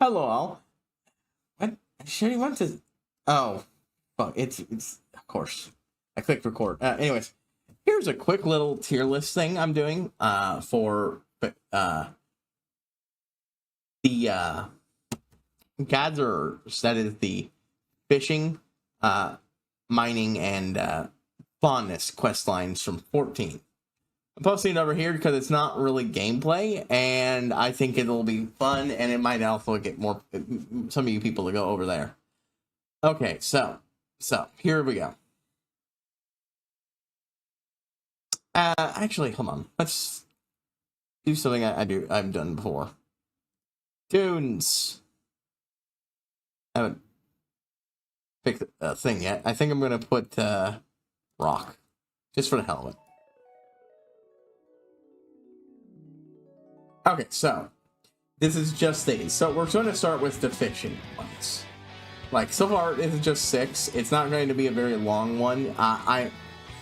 Hello all. What? I sure you want to... Oh. Fuck. It's... Of course. I clicked record. Anyways. Here's a quick little tier list thing I'm doing, for, the, gatherers. That is the fishing, mining, and, fondness quest lines from 14. I'm posting it over here because it's not really gameplay, and I think it'll be fun, and it might also get some of you people to go over there. Okay, so here we go. Actually, hold on. Let's do something I've done before. Tunes. I haven't picked a thing yet. I think I'm gonna put rock, just for the hell of it. Okay, so this is just these. So we're going to start with the fishing ones. Like, so far, this is just 6. It's not going to be a very long one.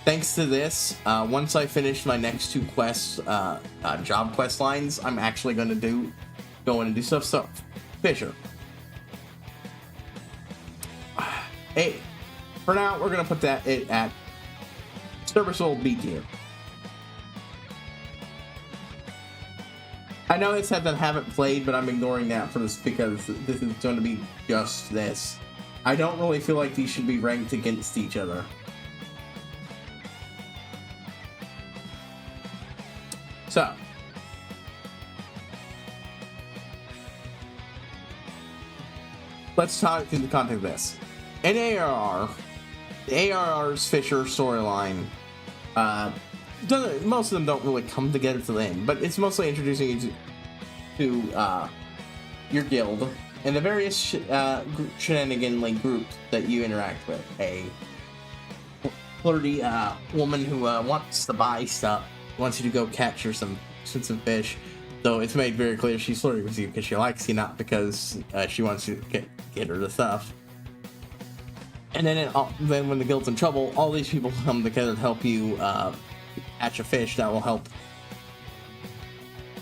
Thanks to this, once I finish my next 2 quests, job quest lines, I'm actually going to go in and do stuff. So, Fisher. Hey, for now, we're going to put it at serviceable B tier. I know it's something I haven't played, but I'm ignoring that for this because this is going to be just this. I don't really feel like these should be ranked against each other. So, let's talk in the context of this. In ARR, the ARR's Fisher storyline, most of them don't really come together to the end, but it's mostly introducing you to your guild and the various shenanigan groups that you interact with. A flirty woman who wants to buy stuff, wants you to go catch her some expensive fish, though it's made very clear she's flirting with you because she likes you, not because she wants you to get her the stuff. And then when the guild's in trouble, all these people come together to help you catch a fish that will help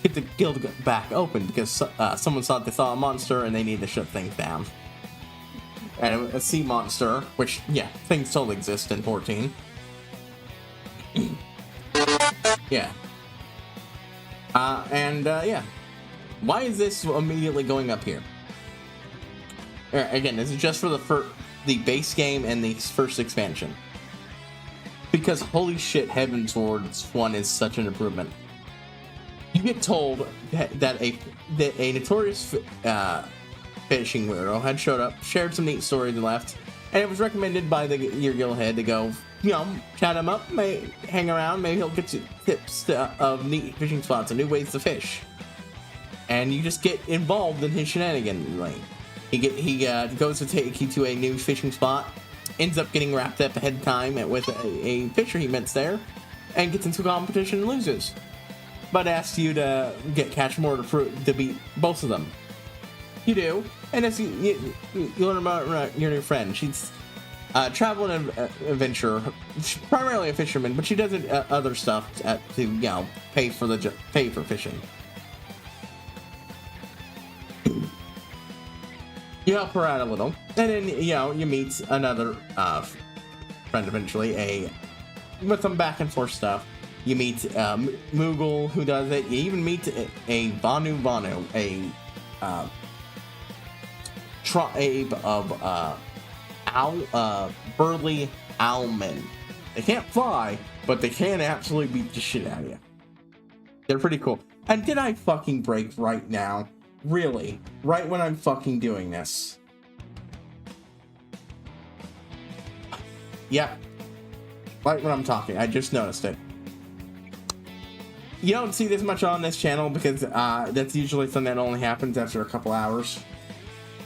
get the guild back open because someone thought they saw a monster and they need to shut things down. And a sea monster, which, yeah, things still exist in 14. Yeah. Yeah. Why is this immediately going up here? Again, this is just for the base game and the first expansion. Because holy shit, Heaven's Swords 1 is such an improvement. You get told that a notorious fishing weirdo had showed up, shared some neat stories and left, and it was recommended by your guild head to go, chat him up, hang around, maybe he'll get you tips of neat fishing spots and new ways to fish. And you just get involved in his shenanigans lane. He goes to take you to a new fishing spot, ends up getting wrapped up ahead of time with a fisher he meets there, and gets into a competition and loses. But asks you to catch more to beat both of them. You do, and as you learn about your new friend. She's traveling an adventure, primarily a fisherman, but she does other stuff to pay for fishing. You help her out a little, and then you meet another friend eventually. With some back and forth stuff. You meet Moogle, who does it. You even meet a Vanu, a tribe of burly owlmen. They can't fly, but they can absolutely beat the shit out of you. They're pretty cool. And did I fucking break right now? Really? Right when I'm fucking doing this? Yep. Right when I'm talking. I just noticed it. You don't see this much on this channel because that's usually something that only happens after a couple hours.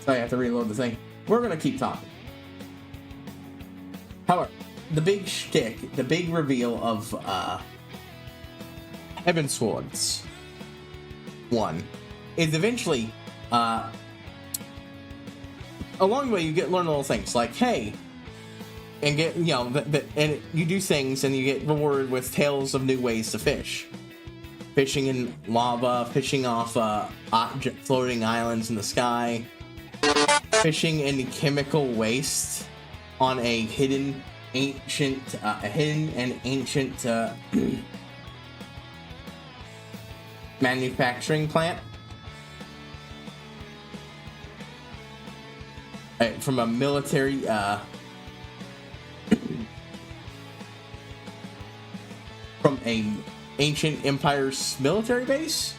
So I have to reload the thing. We're going to keep talking. However, the big shtick, the big reveal of Heaven's Swords 1 is eventually, along the way, you learn little things like, hey, and get, and you do things and you get rewarded with tales of new ways to fish. fishing in lava, fishing off floating islands in the sky, fishing in chemical waste on a hidden and ancient manufacturing plant from a military from a ancient empire's military base,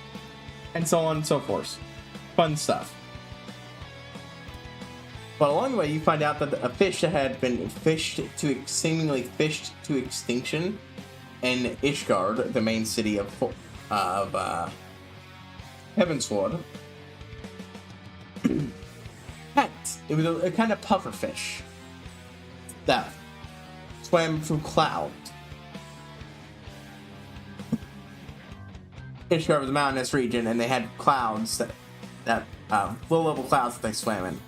and so on and so forth. Fun stuff. But along the way, you find out that a fish that had been seemingly fished to extinction in Ishgard, the main city of Heavensward, it was a kind of puffer fish that swam through clouds. Ishgard was a mountainous region, and they had clouds that low-level clouds that they swam in.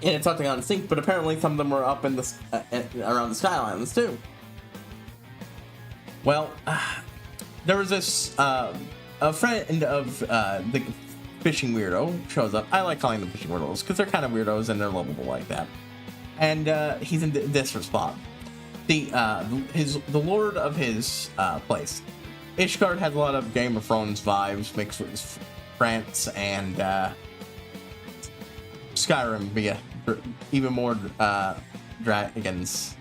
And it's something on sync, but apparently some of them were up in the around the Skylands too. Well, there was this a friend of the fishing weirdo shows up. I like calling them fishing weirdos because they're kind of weirdos and they're lovable like that. And he's in this spot. The lord of his place. Ishgard has a lot of Game of Thrones vibes mixed with France and Skyrim via even more dragons.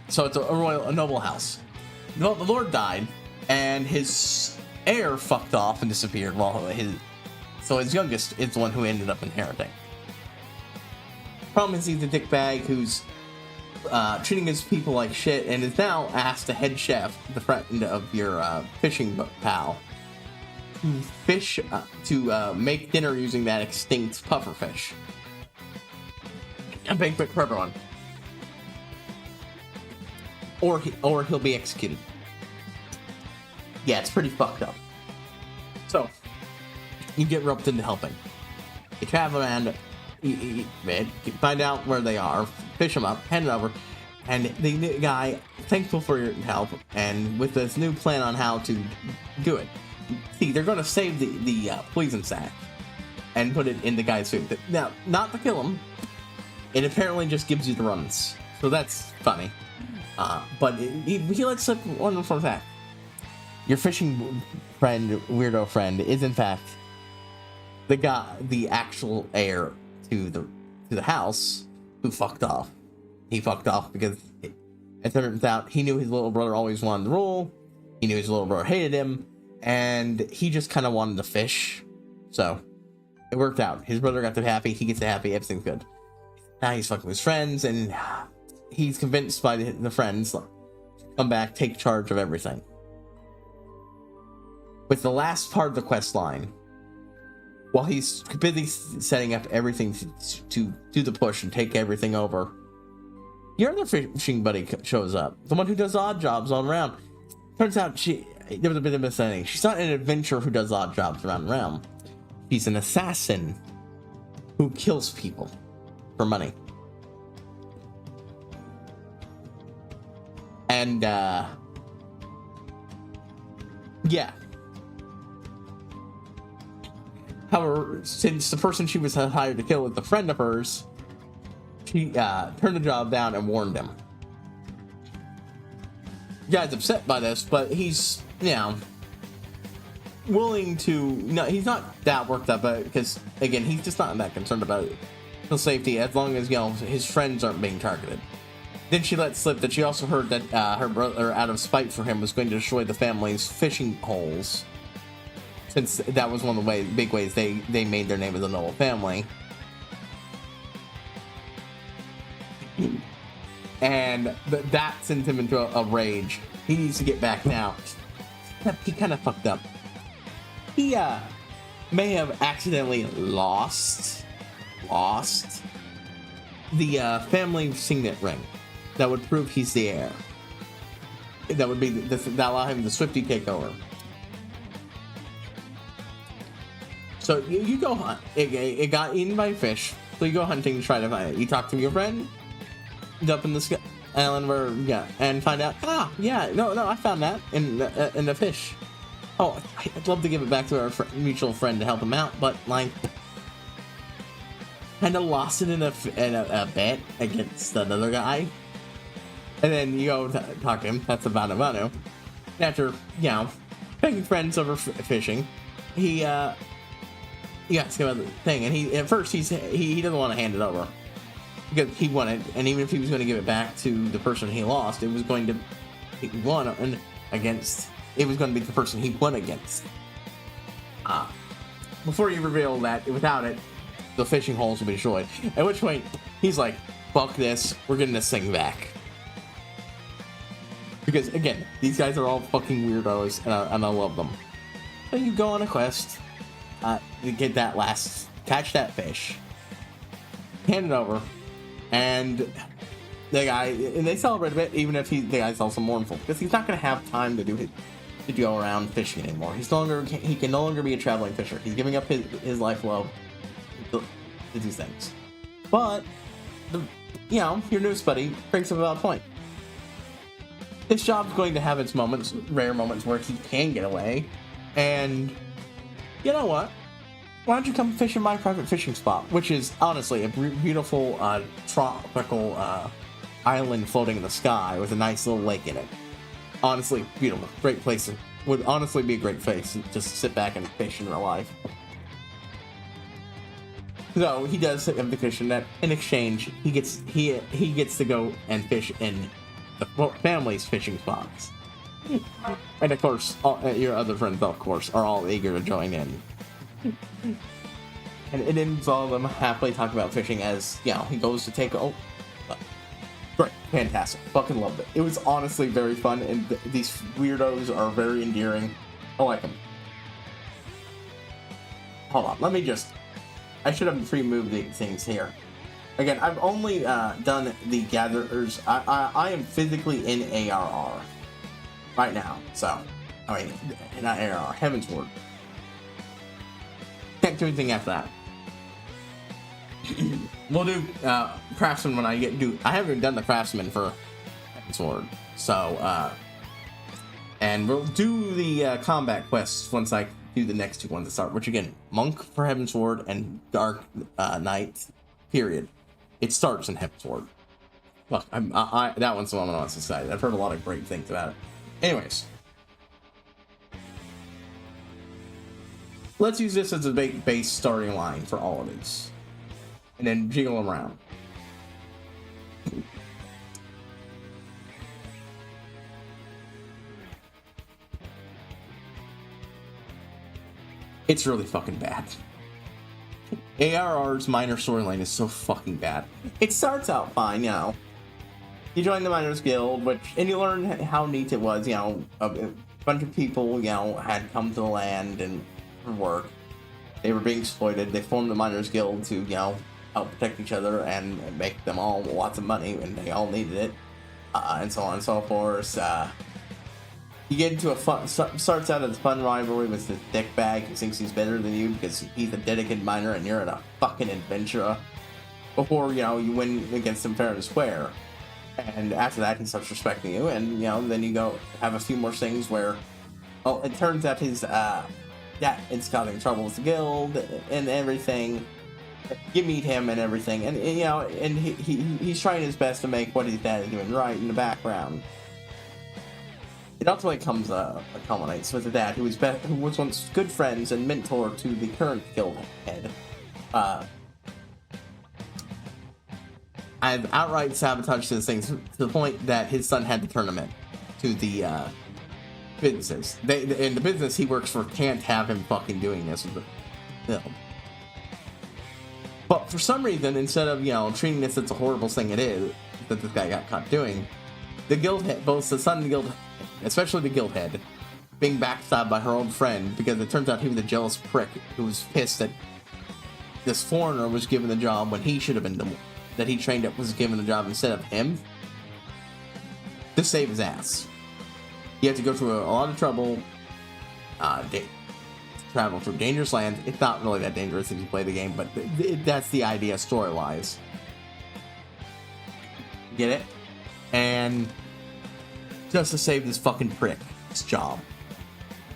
So it's a noble house. The lord died, and his heir fucked off and disappeared. So his youngest is the one who ended up inheriting. Problem is, he's a dickbag who's treating his people like shit, and is now asked the head chef, the friend of your fishing pal, to make dinner using that extinct pufferfish. A banquet for everyone. Or he'll be executed. Yeah, it's pretty fucked up. So, you get roped into helping. You travel around, you find out where they are, fish them up, hand it over, and the guy, thankful for your help, and with this new plan on how to do it. See, they're going to save the poison sac and put it in the guy's food. Now, not to kill him, it apparently just gives you the runs. So that's funny. But he lets slip one more fact. Your fishing friend, weirdo friend, is in fact the actual heir to the house who fucked off. He fucked off because it turns out he knew his little brother always wanted to rule. He knew his little brother hated him, and he just kind of wanted to fish. So it worked out. His brother got to happy. He gets to happy. Everything's good. Now he's fucking with his friends, and he's convinced by the friends to come back, take charge of everything. With the last part of the quest line, while he's busy setting up everything to do the push and take everything over, your other fishing buddy shows up, the one who does odd jobs all around. Turns out there was a bit of misunderstanding. She's not an adventurer who does odd jobs around and around. She's an assassin who kills people for money. And yeah. However, since the person she was hired to kill is a friend of hers, she turned the job down and warned him. The guy's upset by this, but he's, willing to... No, he's not that worked up, because, again, he's just not that concerned about his safety, as long as, his friends aren't being targeted. Then she let slip that she also heard that her brother, out of spite for him, was going to destroy the family's fishing holes. Since that was one of the big ways they made their name as a noble family. And that sent him into a rage. He needs to get back now. He kind of fucked up. He may have accidentally lost the family signet ring that would prove he's the heir. That would be that allow him to swiftly take over. So you go hunt. It got eaten by fish. So you go hunting to try to find it. You talk to your friend up in the sky, island where, yeah, and find out, no, I found that in the fish. Oh, I'd love to give it back to our mutual friend to help him out, but, like, kind of lost it in a bet against another guy. And then you go talk to him. That's about it. After, making friends over fishing, he asks him about the thing, and at first he doesn't want to hand it over because he won it, and even if he was going to give it back to the person he lost, it was going to be the person he won against. Before you reveal that without it, the fishing holes will be destroyed. At which point he's like, "Fuck this! We're getting this thing back." Because, again, these guys are all fucking weirdos, and I love them. So you go on a quest, to get catch that fish, hand it over, and the guy, and they celebrate a bit, even if the guy's also mournful, because he's not going to have time to go around fishing anymore. He can no longer be a traveling fisher. He's giving up his life love to do things. But, your newest buddy brings up a valid point. This job's going to have its moments, rare moments, where he can get away. And, you know what? Why don't you come fish in my private fishing spot? Which is, honestly, a beautiful, tropical, island floating in the sky with a nice little lake in it. Honestly, beautiful. Great place. Would honestly be a great place to just sit back and fish in real life. So, he does have the fish in that. In exchange, he gets to go and fish in the family's fishing spots. And of course, your other friends, of course, are all eager to join in. And it ends all of them happily talking about fishing as, he goes to take... great. Fantastic. Fucking loved it. It was honestly very fun, and these weirdos are very endearing. I like them. Hold on, I should have pre-moved the things here. Again, I've only done the Gatherers. I am physically in ARR right now. So, not ARR, Heaven's Word. Can't do anything after that. We'll do Craftsman when I I haven't even done the Craftsman for Heaven's Word. So, and we'll do the combat quests once I do the next two ones to start. Which again, Monk for Heaven's Word and Dark Knight, period. It starts in Heaven's Word. Look, that one's the one I'm most excited. I've heard a lot of great things about it. Anyways. Let's use this as a base starting line for all of these. And then jiggle them around. It's really fucking bad. ARR's minor storyline is so fucking bad. It starts out fine, You join the Miners Guild, and you learn how neat it was, a bunch of people, had come to the land and for work. They were being exploited. They formed the Miners Guild to, help protect each other and make them all lots of money, and they all needed it, and so on and so forth. You get into starts out as a fun rivalry with this dickbag who thinks he's better than you because he's a dedicated miner and you're a fucking adventurer. Before, you win against him fair and square. And after that, he starts respecting you, and, then you go have a few more things where, it turns out his, it's causing trouble with the guild and everything. You meet him and everything, and he's trying his best to make what his dad is doing right in the background. It ultimately culminates with the dad who was once good friends and mentor to the current guild head. I've outright sabotaged his things to the point that his son had to turn him in to the businesses. In the business he works for can't have him fucking doing this with the film. But for some reason, instead of, treating this as a horrible thing it is, that this guy got caught doing, the guild head, both the son and the guild, especially the guild head, being backstabbed by her own friend, because it turns out he was a jealous prick who was pissed that this foreigner was given the job when he should have been that he trained up was given the job instead of him, to save his ass. You have to go through a lot of trouble, travel through dangerous lands. It's not really that dangerous if you play the game, but that's the idea story-wise. Get it? and just to save this fucking prick's job,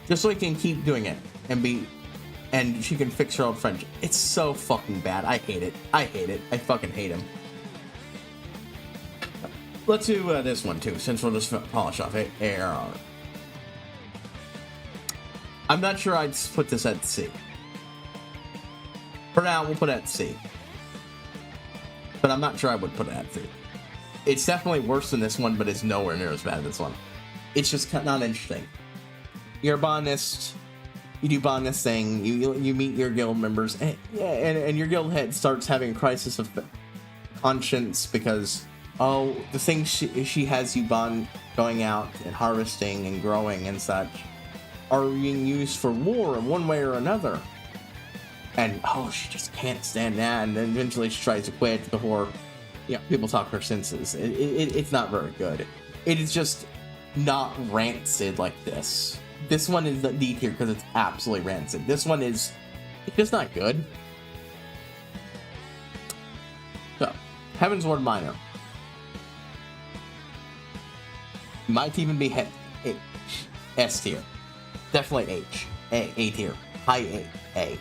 just so he can keep doing it and she can fix her old friendship. It's so fucking bad. I hate it. I fucking hate him. Let's do this one too, since we'll just polish off ARR. I'm not sure I'd put this at C. For now, we'll put it at C. But I'm not sure I would put it at C. It's definitely worse than this one, but it's nowhere near as bad as this one. It's just not interesting. You're a botanist. You do botanist thing. You meet your guild members, and your guild head starts having a crisis of conscience because, oh, the things she has you going out and harvesting and growing and such are being used for war in one way or another. And, oh, she just can't stand that, and then eventually she tries to quit before, people talk her senses. It's not very good. It is just not rancid like this. This one is the D tier because it's absolutely rancid. This one it's just not good. So, Heaven's Ward Minor. Might even be H. S tier. Definitely H. A tier. High A.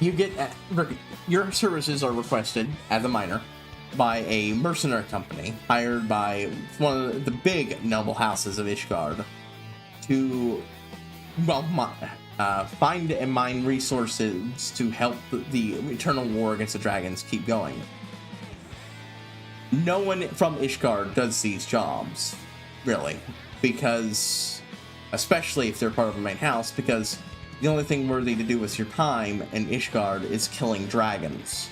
You get your services are requested as a minor by a mercenary company hired by one of the big noble houses of Ishgard to find and mine resources to help the eternal war against the dragons keep going. No one from Ishgard does these jobs, really, because, especially if they're part of the main house, because the only thing worthy to do with your time in Ishgard is killing dragons.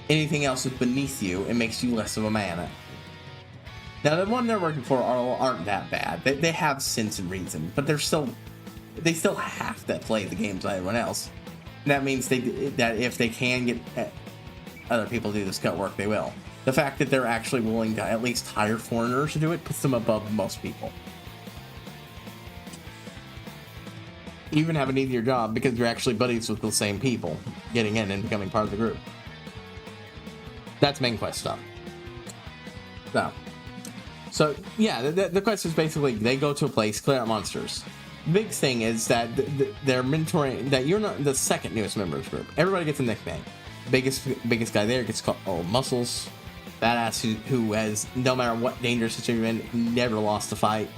Anything else is beneath you and makes you less of a man. Now, the one they're working for aren't that bad. They have sense and reason, but they still have to play the games like everyone else. And that means that if they can get other people to do this cut work, they will. The fact that they're actually willing to at least hire foreigners to do it puts them above most people. You even have an easier job because you're actually buddies with the same people getting in and becoming part of the group. That's main quest stuff. So yeah, the quest is basically they go to a place, clear out monsters. The big thing is that they're mentoring, that you're not the second newest member of the group. Everybody gets a nickname. Biggest guy there gets called Muscles. Badass who has, no matter what dangerous situation, never lost a fight,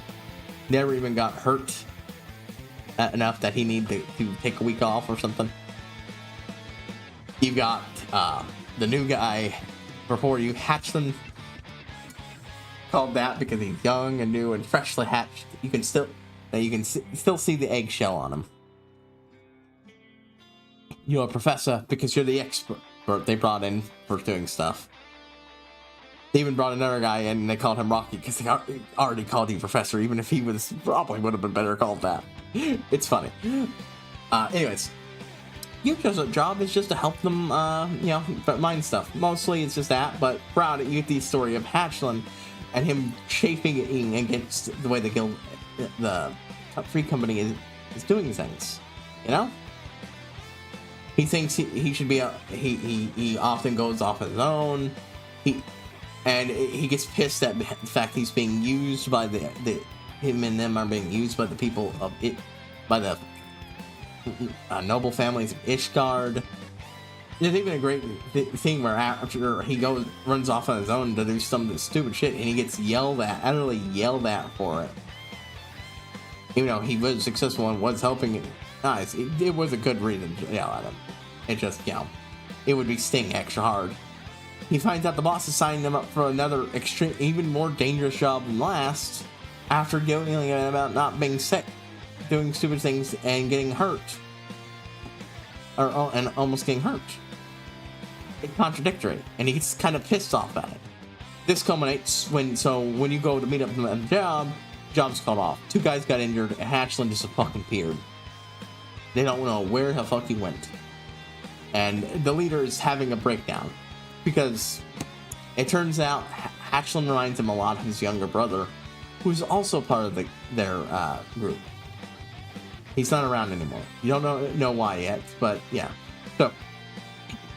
never even got hurt enough that he needed to take a week off or something. You've got the new guy before you, Hatchland, called that because he's young and new and freshly hatched. You can still see the eggshell on him. You're a professor because you're the expert they brought in for doing stuff. They even brought another guy in and they called him Rocky because they already called you professor, even if he was probably would have been better called that. It's funny. Anyways, your job is just to help them, mine stuff. Mostly it's just that, but throughout it, you get the story of Hatchland and him chafing against the way the free company is doing things. He thinks he should be he often goes off his own. He gets pissed at the fact he's being used by him and them are being used by the people of it, by the noble families of Ishgard. There's even a great thing where after he runs off on his own to do some stupid shit and he gets utterly yelled at for it. Even though he was successful and was helping guys, it was a good reason to yell at him. It just, it would be sting extra hard. He finds out the boss is signing him up for another extreme, even more dangerous job than last, after yelling about not being sick, doing stupid things, and getting hurt. And almost getting hurt. It's contradictory, and he gets kind of pissed off at it. This culminates when you go to meet up with him at the job's called off. 2 guys got injured, and Hatchland just fucking appeared. They don't know where the fuck he went. And the leader is having a breakdown. Because it turns out Hatchland reminds him a lot of his younger brother, who's also part of their group. He's not around anymore. You don't know why yet, but yeah. So,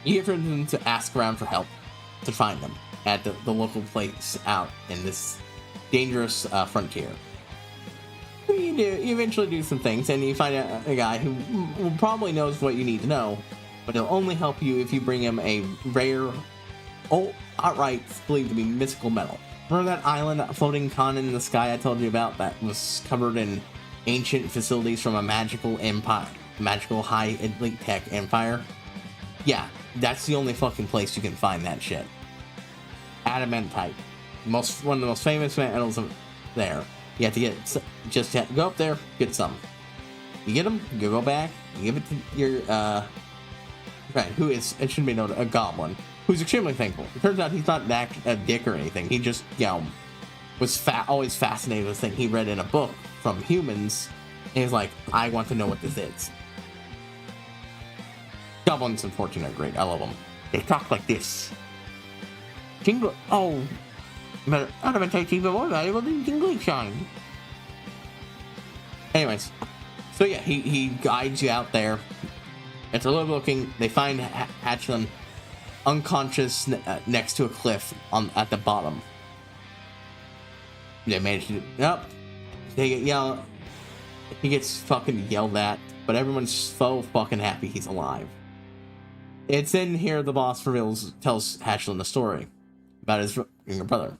you get them to ask around for help to find them. at the local place out in this dangerous frontier. You eventually do some things, and you find a guy who probably knows what you need to know, but he'll only help you if you bring him a rare, outright believed to be mystical metal. Remember that island floating con in the sky I told you about that was covered in ancient facilities from a magical high elite tech empire? Yeah, that's the only fucking place you can find that shit. Adamantite, one of the most famous metals there. You have to go up there, get some. You get them, you go back, you give it to your friend, who is, it should be noted, a goblin, who's extremely thankful. It turns out he's not a dick or anything. He just, was always fascinated with this thing he read in a book from humans, and he's like, I want to know what this is. Goblins, unfortunately, are great. I love them. They talk like this. Jingle. Oh, Adamantite's even more valuable than Jingling Shine. Anyways, so yeah, he guides you out there. It's a little looking. They find Hatchlin unconscious next to a cliff at the bottom. They manage to. Nope. They get yelled. He gets fucking yelled at, but everyone's so fucking happy he's alive. It's in here the boss tells Hatchlin the story about his younger brother.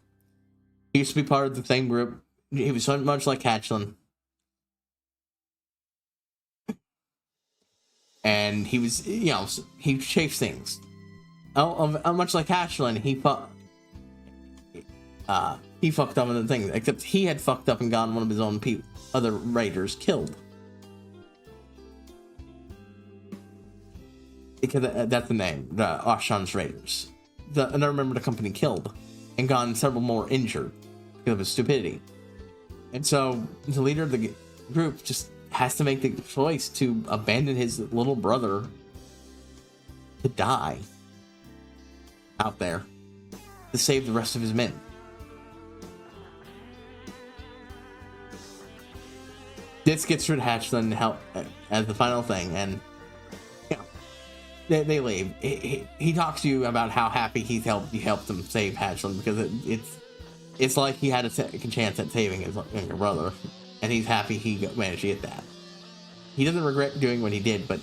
He used to be part of the same group. He was so much like Hatchlin. And he was, he chased things. Much like Hatchlin, he fucked up on the things, except he had fucked up and gotten one of his own other raiders killed. Because that's the name, the Ashan's Raiders. Another member of the company killed, and gotten several more injured because of his stupidity. And so the leader of the group just has to make the choice to abandon his little brother to die out there to save the rest of his men. This gets rid of Hatchlin as the final thing, and they leave. He talks to you about how happy he helped him save Hatchlin, because it's like he had a second chance at saving his younger brother, and he's happy he managed to get that. He doesn't regret doing what he did, but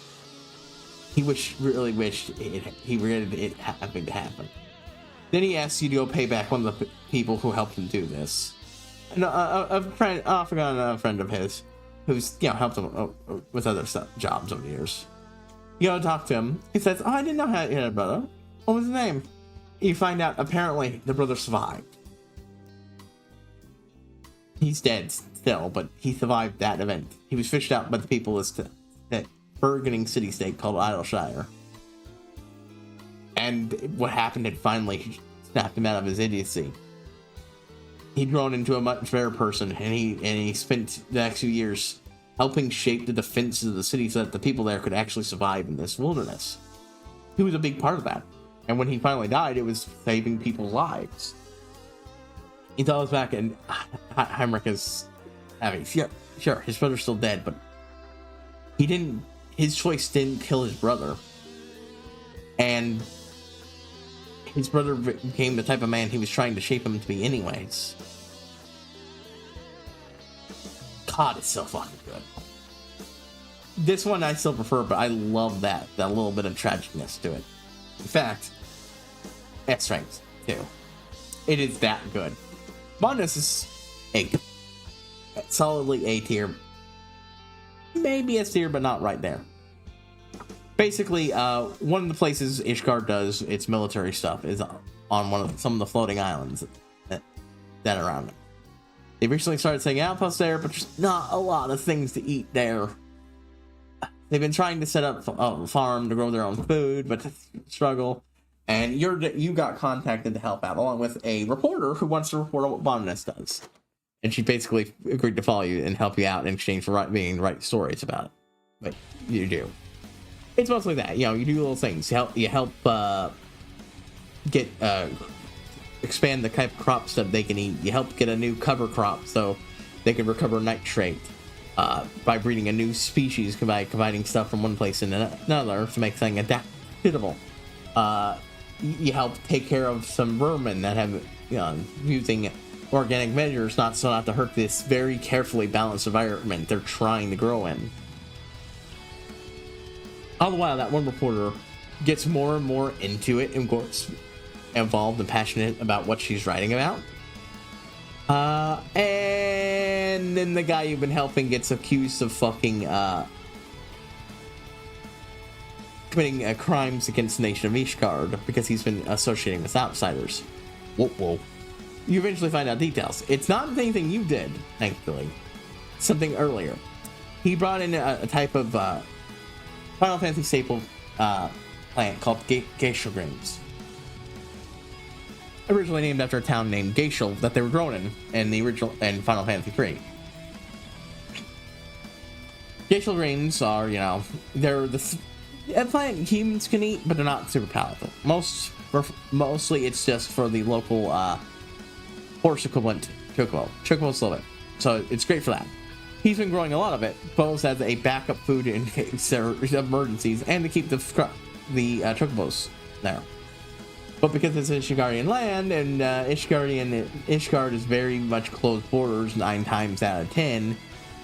he really wished he regretted it having to happen. Then he asks you to go pay back one of the people who helped him do this. A friend, I forgot a friend of his who's helped him with other jobs over the years. You go talk to him. He says, "Oh, I didn't know how you had a brother. What was his name?" You find out apparently the brother survived. He's dead still, but he survived that event. He was fished out by the people of that burgeoning city-state called Idleshire. And what happened had finally snapped him out of his idiocy. He'd grown into a much better person, and he spent the next few years helping shape the defenses of the city so that the people there could actually survive in this wilderness. He was a big part of that. And when he finally died, it was saving people's lives. He thought back, and Heinrich is having, sure, his brother's still dead, but his choice didn't kill his brother. And his brother became the type of man he was trying to shape him to be anyways. God, it's so fucking good. This one I still prefer, but I love that little bit of tragicness to it. In fact, at strength too. It is that good. Bonus is A. Solidly A tier. Maybe S tier, but not right there. Basically, one of the places Ishgard does its military stuff is on some of the floating islands that are around it. They recently started setting outposts there, but there's not a lot of things to eat there. They've been trying to set up a farm to grow their own food, but struggle. And you got contacted to help out, along with a reporter who wants to report on what Bombness does. And she basically agreed to follow you and help you out in exchange for writing stories about it. But you do. It's mostly that. You do little things. You help get expand the type of crops that they can eat. You help get a new cover crop so they can recover nitrate by breeding a new species by combining stuff from one place into another to make something adaptable. you help take care of some vermin that have, using organic measures not to hurt this very carefully balanced environment they're trying to grow in. All the while, that one reporter gets more and more into it and gets involved and passionate about what she's writing about. And then the guy you've been helping gets accused of fucking committing crimes against the nation of Ishgard because he's been associating with outsiders. Whoa. You eventually find out details. It's not anything you did, thankfully. Something earlier. He brought in a type of Final Fantasy staple plant called geisha greens. Originally named after a town named Geishel that they were grown in the original and Final Fantasy 3. Geishel greens are, they're a plant humans can eat, but they're not super palatable. Mostly it's just for the local horse equivalent chocobo. Chocobos love it, so it's great for that. He's been growing a lot of it, both as a backup food in case there are emergencies and to keep the chocobos there. But because it's Ishgardian land, and Ishgard is very much closed borders 9 times out of 10,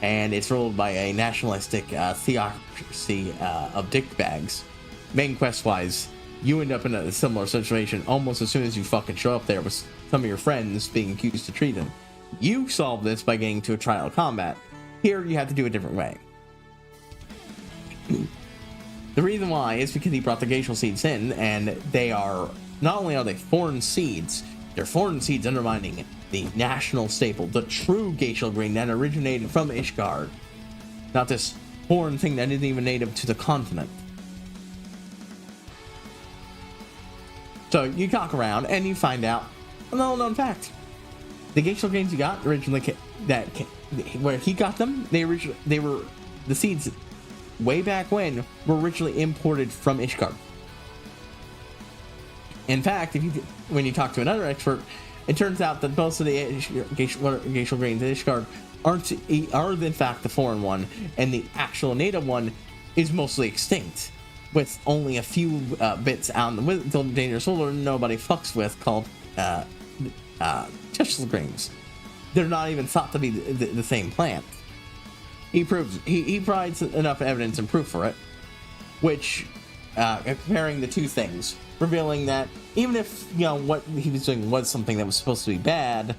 and it's ruled by a nationalistic theocracy of dickbags. Main quest-wise, you end up in a similar situation almost as soon as you fucking show up there with some of your friends being accused of treason. You solve this by getting to a trial of combat. Here, you have to do it a different way. The reason why is because he brought the geishel seeds in, and they are... Not only are they foreign seeds, they're foreign seeds undermining the national staple, the true geishel green that originated from Ishgard. Not this foreign thing that isn't even native to the continent. So you talk around and you find out a little known fact. The geishel greens you got originally, where he got them, they were the seeds way back when were originally imported from Ishgard. In fact, when you talk to another expert, it turns out that most of the geishel grains in Ishgard are in fact the foreign one, and the actual native one is mostly extinct, with only a few bits out in the dangerous world nobody fucks with, called geishel grains. They're not even thought to be the same plant. He provides enough evidence and proof for it, which comparing the two things, revealing that even if what he was doing was something that was supposed to be bad,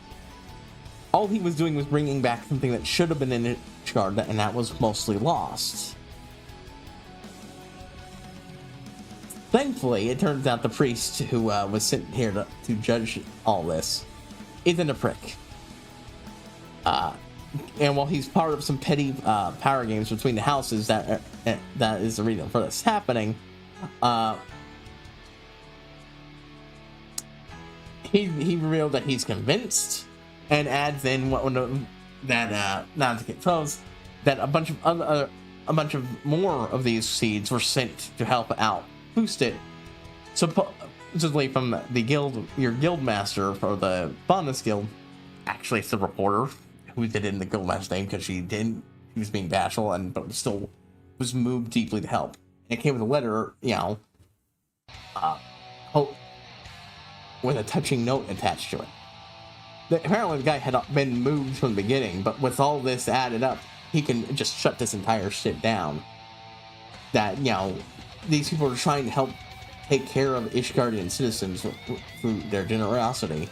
all he was doing was bringing back something that should have been in Ishgard, and that was mostly lost. Thankfully, it turns out the priest who was sent here to judge all this isn't a prick. And while he's part of some petty power games between the houses, that is the reason for this happening. He revealed that he's convinced, and adds in that not to get close, that a bunch of more of these seeds were sent to help out boost it, supposedly from your guild master for the bonus guild. Actually, it's the reporter who did it in the guild master's name because she was being bashful but still was moved deeply to help. And it came with a letter, with a touching note attached to it. Apparently the guy had been moved from the beginning, but with all this added up, he can just shut this entire shit down. That, these people are trying to help take care of Ishgardian citizens through their generosity,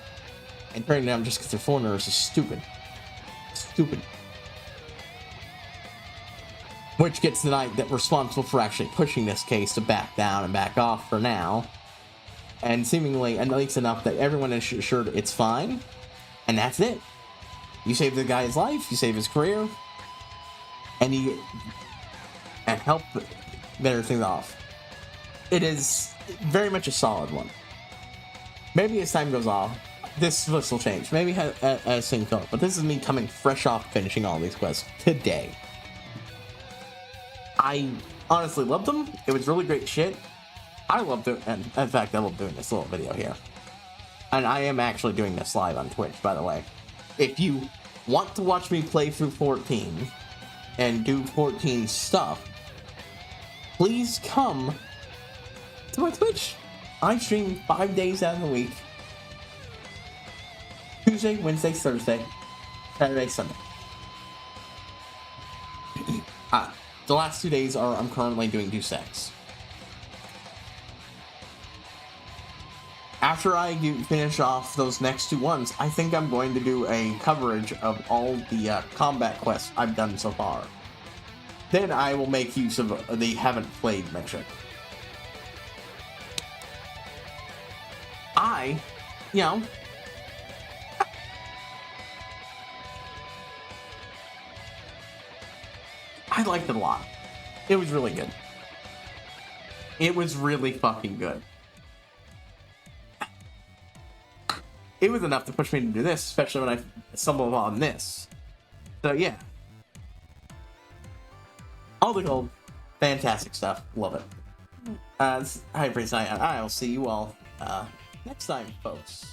and turning them just because they're foreigners is stupid. Stupid. Which gets the knight that responsible for actually pushing this case to back down and back off for now. And seemingly, at least enough that everyone is assured it's fine. And that's it. You save the guy's life, you save his career, and help better things off. It is very much a solid one. Maybe as time goes on, this list will change. Maybe as things go. But this is me coming fresh off finishing all these quests today. I honestly loved them. It was really great shit. I love doing, and in fact, I love doing this little video here. And I am actually doing this live on Twitch, by the way. If you want to watch me play through 14 and do 14 stuff, please come to my Twitch. I stream 5 days out of the week. Tuesday, Wednesday, Thursday, Saturday, Sunday. The last 2 days I'm currently doing 2 sets. After I finish off those next 2 ones, I think I'm going to do a coverage of all the combat quests I've done so far. Then I will make use of the haven't played metric. I liked it a lot. It was really good. It was really fucking good. It was enough to push me to do this, especially when I stumbled on this. So yeah. All the gold. Fantastic stuff. Love it. HighPriest, I'll see you all next time, folks.